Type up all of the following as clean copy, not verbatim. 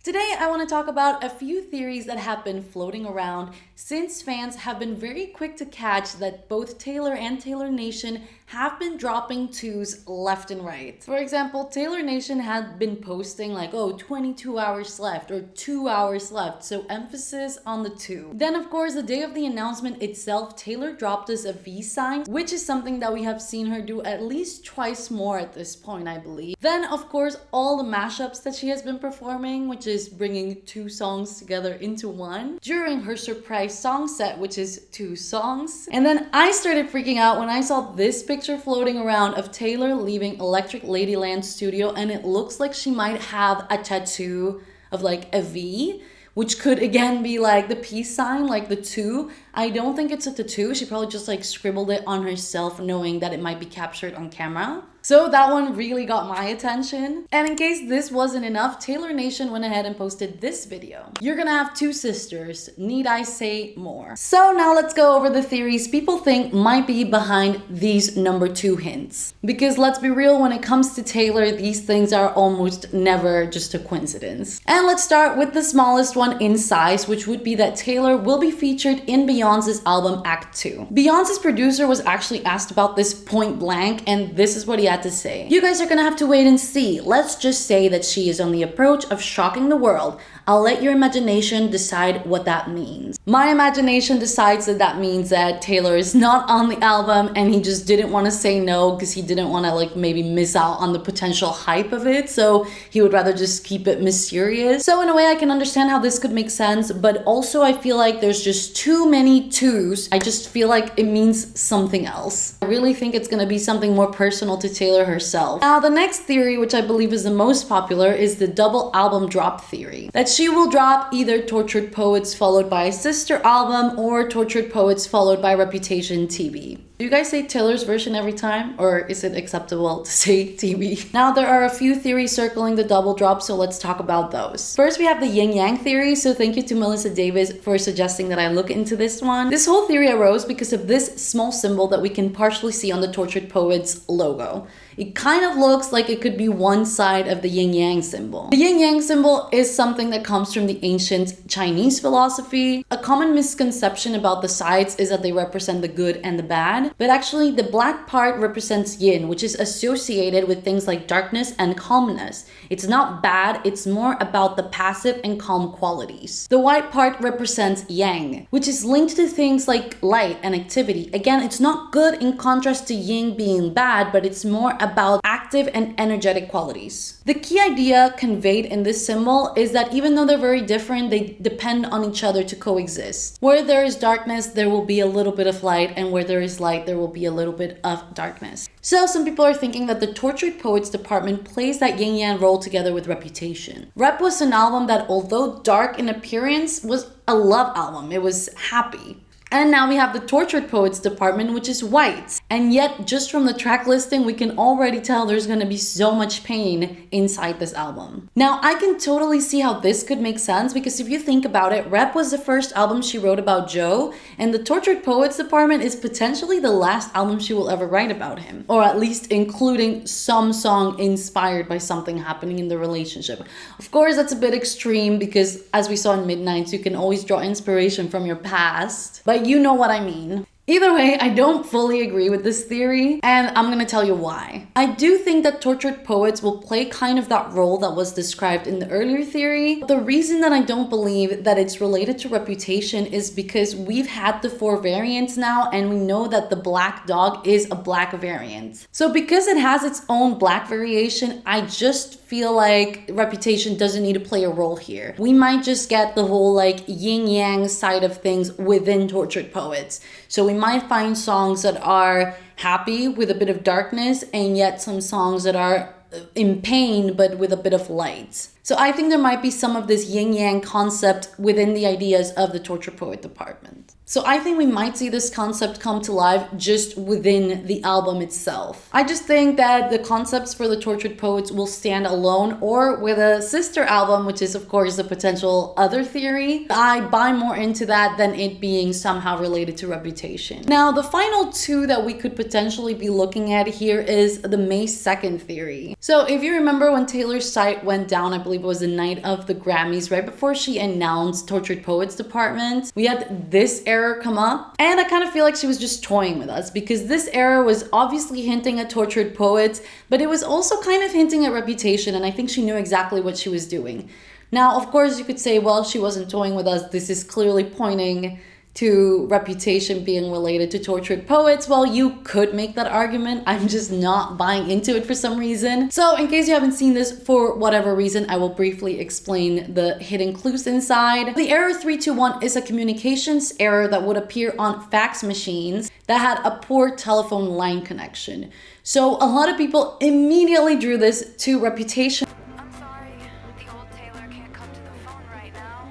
Today, I want to talk about a few theories that have been floating around since fans have been very quick to catch that both Taylor and Taylor Nation have been dropping 2's left and right. For example, Taylor Nation had been posting like, oh, 22 hours left or 2 hours left, so emphasis on the 2. Then, of course, the day of the announcement itself, Taylor dropped us a V sign, which is something that we have seen her do at least twice more at this point, I believe. Then, of course, all the mashups that she has been performing, which is bringing 2 songs together into one during her surprise song set, which is 2 songs. And then I started freaking out when I saw this picture floating around of Taylor leaving Electric Ladyland studio, and it looks like she might have a tattoo of like a V, which could again be like the peace sign, like the 2. I don't think it's a tattoo. She probably just like scribbled it on herself, knowing that it might be captured on camera. So that one really got my attention. And in case this wasn't enough, Taylor Nation went ahead and posted this video. You're gonna have 2 sisters. Need I say more? So now let's go over the theories people think might be behind these number 2 hints. Because let's be real, when it comes to Taylor, these things are almost never just a coincidence. And let's start with the smallest one in size, which would be that Taylor will be featured in Beyonce's album Act 2. Beyonce's producer was actually asked about this point blank, and this is what he had to say. You guys are gonna have to wait and see. Let's just say that she is on the approach of shocking the world. I'll let your imagination decide what that means. My imagination decides that that means that Taylor is not on the album and he just didn't want to say no because he didn't want to like maybe miss out on the potential hype of it, so he would rather just keep it mysterious. So in a way I can understand how this could make sense, but also I feel like there's just too many 2's. I just feel like it means something else. I really think it's gonna be something more personal to Taylor herself. Now the next theory, which I believe is the most popular, is the double album drop theory. That she will drop either Tortured Poets followed by a sister album or Tortured Poets followed by Reputation TV. Do you guys say Taylor's version every time, or is it acceptable to say TV? Now there are a few theories circling the double drop, so let's talk about those. First we have the yin yang theory, so thank you to Melissa Davis for suggesting that I look into this one. This whole theory arose because of this small symbol that we can partially see on the Tortured Poets logo. It kind of looks like it could be one side of the yin-yang symbol. The yin-yang symbol is something that comes from the ancient Chinese philosophy. A common misconception about the sides is that they represent the good and the bad, but actually the black part represents yin, which is associated with things like darkness and calmness. It's not bad, it's more about the passive and calm qualities. The white part represents yang, which is linked to things like light and activity. Again, it's not good in contrast to yin being bad, but it's more about active and energetic qualities. The key idea conveyed in this symbol is that even though they're very different, they depend on each other to coexist. Where there is darkness, there will be a little bit of light, and where there is light, there will be a little bit of darkness. So some people are thinking that the Tortured Poets department plays that yin-yang role together with Reputation. Rep was an album that, although dark in appearance, was a love album. It was happy. And now we have the Tortured Poets department, which is white. And yet, just from the track listing, we can already tell there's gonna be so much pain inside this album. Now, I can totally see how this could make sense, because if you think about it, Rep was the first album she wrote about Joe, and the Tortured Poets department is potentially the last album she will ever write about him. Or at least including some song inspired by something happening in the relationship. Of course, that's a bit extreme, because as we saw in Midnights, you can always draw inspiration from your past. But you know what I mean. Either way, I don't fully agree with this theory, and I'm gonna tell you why. I do think that Tortured Poets will play kind of that role that was described in the earlier theory. The reason that I don't believe that it's related to Reputation is because we've had the 4 variants now, and we know that the black dog is a black variant. So because it has its own black variation, I just feel like Reputation doesn't need to play a role here. We might just get the whole like yin-yang side of things within Tortured Poets. So we might find songs that are happy with a bit of darkness, and yet some songs that are in pain but with a bit of light. So I think there might be some of this yin-yang concept within the ideas of the Tortured Poet department. So I think we might see this concept come to life just within the album itself. I just think that the concepts for the Tortured Poets will stand alone, or with a sister album, which is of course the potential other theory. I buy more into that than it being somehow related to Reputation. Now, the final 2 that we could potentially be looking at here is the May 2nd theory. So if you remember when Taylor's site went down, I believe believe it was the night of the Grammys, right before she announced Tortured Poets Department, we had this error come up. And I kind of feel like she was just toying with us, because this error was obviously hinting at Tortured Poets, but it was also kind of hinting at Reputation, and I think she knew exactly what she was doing. Now, of course, you could say, well, she wasn't toying with us. This is clearly pointing to Reputation being related to Tortured Poets. Well, you could make that argument. I'm just not buying into it for some reason. So in case you haven't seen this for whatever reason, I will briefly explain the hidden clues inside. The error 321 is a communications error that would appear on fax machines that had a poor telephone line connection. So a lot of people immediately drew this to Reputation.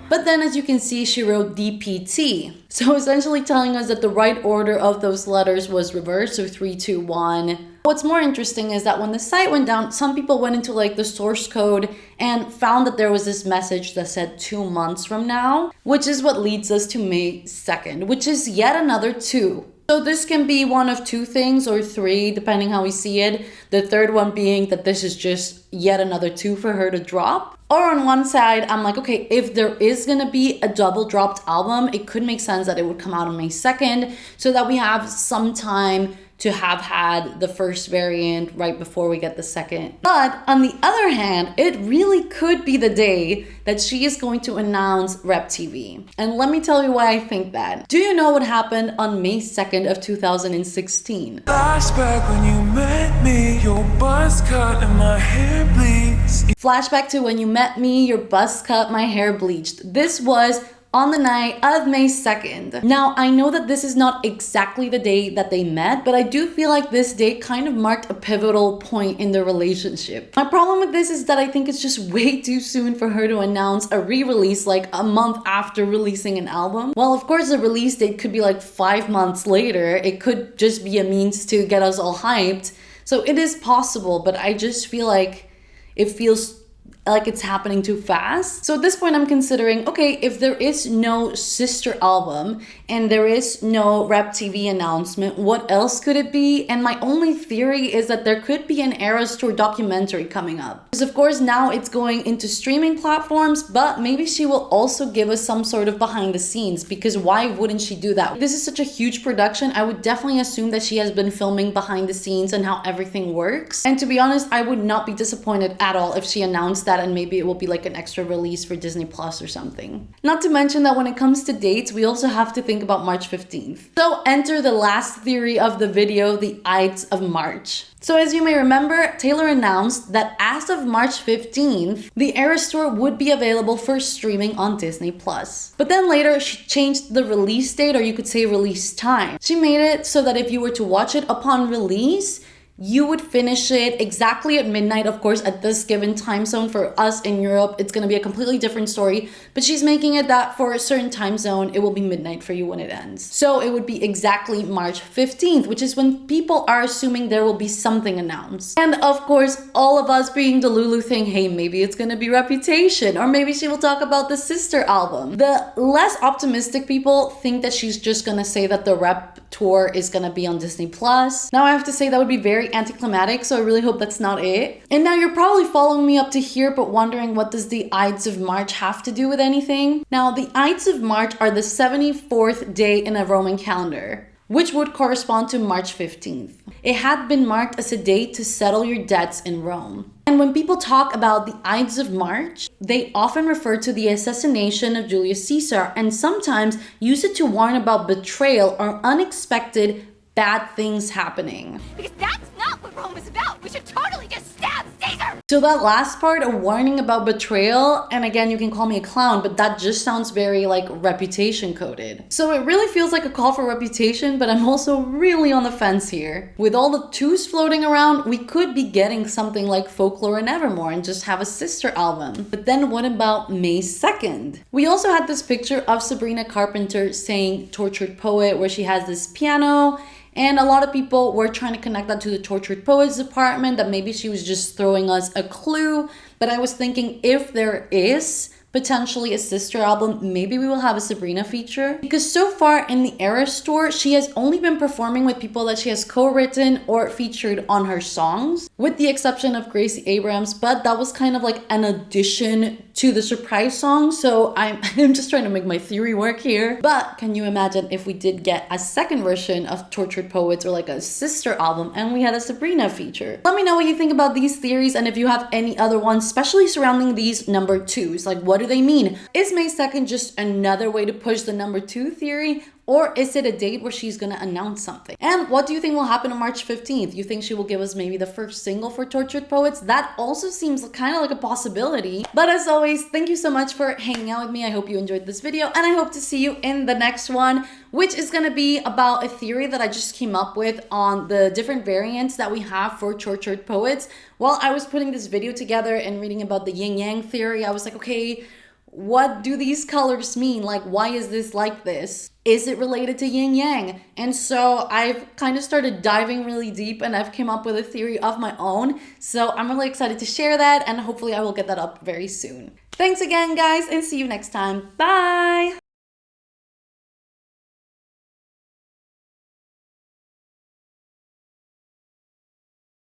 But then, as you can see, she wrote DPT. So essentially telling us that the right order of those letters was reversed, so 321. What's more interesting is that when the site went down, some people went into like the source code and found that there was this message that said 2 months from now, which is what leads us to May 2nd, which is yet another 2. So this can be one of 2 things or 3, depending how we see it. The third one being that this is just yet another 2 for her to drop. Or on one side, I'm like, okay, if there is gonna be a double dropped album, it could make sense that it would come out on May 2nd so that we have some time to have had the first variant right before we get the second. But on the other hand, it really could be the day that she is going to announce Rep TV. And let me tell you why I think that. Do you know what happened on May 2nd of 2016? Flashback when you met me, your buzz cut and my hair bleeds. Flashback to when you met me, your buzz cut, my hair bleached. This was on the night of May 2nd. Now, I know that this is not exactly the day that they met, but I do feel like this day kind of marked a pivotal point in their relationship. My problem with this is that I think it's just way too soon for her to announce a re-release like a month after releasing an album. Well, of course, the release date could be like 5 months later. It could just be a means to get us all hyped. So it is possible, but I just feel like it feels like it's happening too fast. So at this point, I'm considering, okay, if there is no sister album and there is no Rep TV announcement, what else could it be? And my only theory is that there could be an Eras Tour documentary coming up. Because of course, now it's going into streaming platforms, but maybe she will also give us some sort of behind the scenes, because why wouldn't she do that? This is such a huge production. I would definitely assume that she has been filming behind the scenes and how everything works. And to be honest, I would not be disappointed at all if she announced that, and maybe it will be like an extra release for Disney Plus or something. Not to mention that when it comes to dates, we also have to think about March 15th. So enter the last theory of the video, the Ides of March. So as you may remember, Taylor announced that as of March 15th, the Eras Tour would be available for streaming on Disney Plus. But then later, she changed the release date, or you could say release time. She made it so that if you were to watch it upon release, you would finish it exactly at midnight. Of course, at this given time zone for us in Europe, it's going to be a completely different story, but she's making it that for a certain time zone, it will be midnight for you when it ends. So it would be exactly March 15th, which is when people are assuming there will be something announced. And of course, all of us being delulu think, hey, maybe it's going to be Reputation, or maybe she will talk about the sister album. The less optimistic people think that she's just going to say that the Rep Tour is going to be on Disney Plus. Now I have to say that would be very anticlimactic, so I really hope that's not it. And now you're probably following me up to here, but wondering, what does the Ides of March have to do with anything? Now, the Ides of March are the 74th day in a Roman calendar, which would correspond to March 15th. It had been marked as a day to settle your debts in Rome. And when people talk about the Ides of March, they often refer to the assassination of Julius Caesar, and sometimes use it to warn about betrayal or unexpected bad things happening. Because that's not what Rome is about. We should totally just stab Caesar! So that last part, a warning about betrayal, and again, you can call me a clown, but that just sounds very like Reputation coded. So it really feels like a call for Reputation, but I'm also really on the fence here. With all the 2's floating around, we could be getting something like Folklore and Evermore and just have a sister album. But then what about May 2nd? We also had this picture of Sabrina Carpenter saying Tortured Poet, where she has this piano. And a lot of people were trying to connect that to the Tortured Poets Department, that maybe she was just throwing us a clue. But I was thinking, if there is potentially a sister album. Maybe we will have a Sabrina feature. Because so far in the Eras tour, she has only been performing with people that she has co-written or featured on her songs, with the exception of Gracie Abrams, but that was kind of like an addition to the surprise song. So I'm just trying to make my theory work here. But can you imagine if we did get a second version of Tortured Poets, or like a sister album, and we had a Sabrina feature? Let me know what you think about these theories, and if you have any other ones, especially surrounding these number 2s. Like, what do they mean? Is May 2nd just another way to push the number 2 theory? Or is it a date where she's gonna announce something? And what do you think will happen on March 15th? You think she will give us maybe the first single for Tortured Poets? That also seems kind of like a possibility. But as always, thank you so much for hanging out with me. I hope you enjoyed this video, and I hope to see you in the next one, which is gonna be about a theory that I just came up with on the different variants that we have for Tortured Poets. While I was putting this video together and reading about the yin yang theory, I was like, okay, what do these colors mean? Like, why is this like this? Is it related to yin yang? And so I've kind of started diving really deep, and I've come up with a theory of my own. So I'm really excited to share that, and hopefully I will get that up very soon. Thanks again, guys, and see you next time. Bye!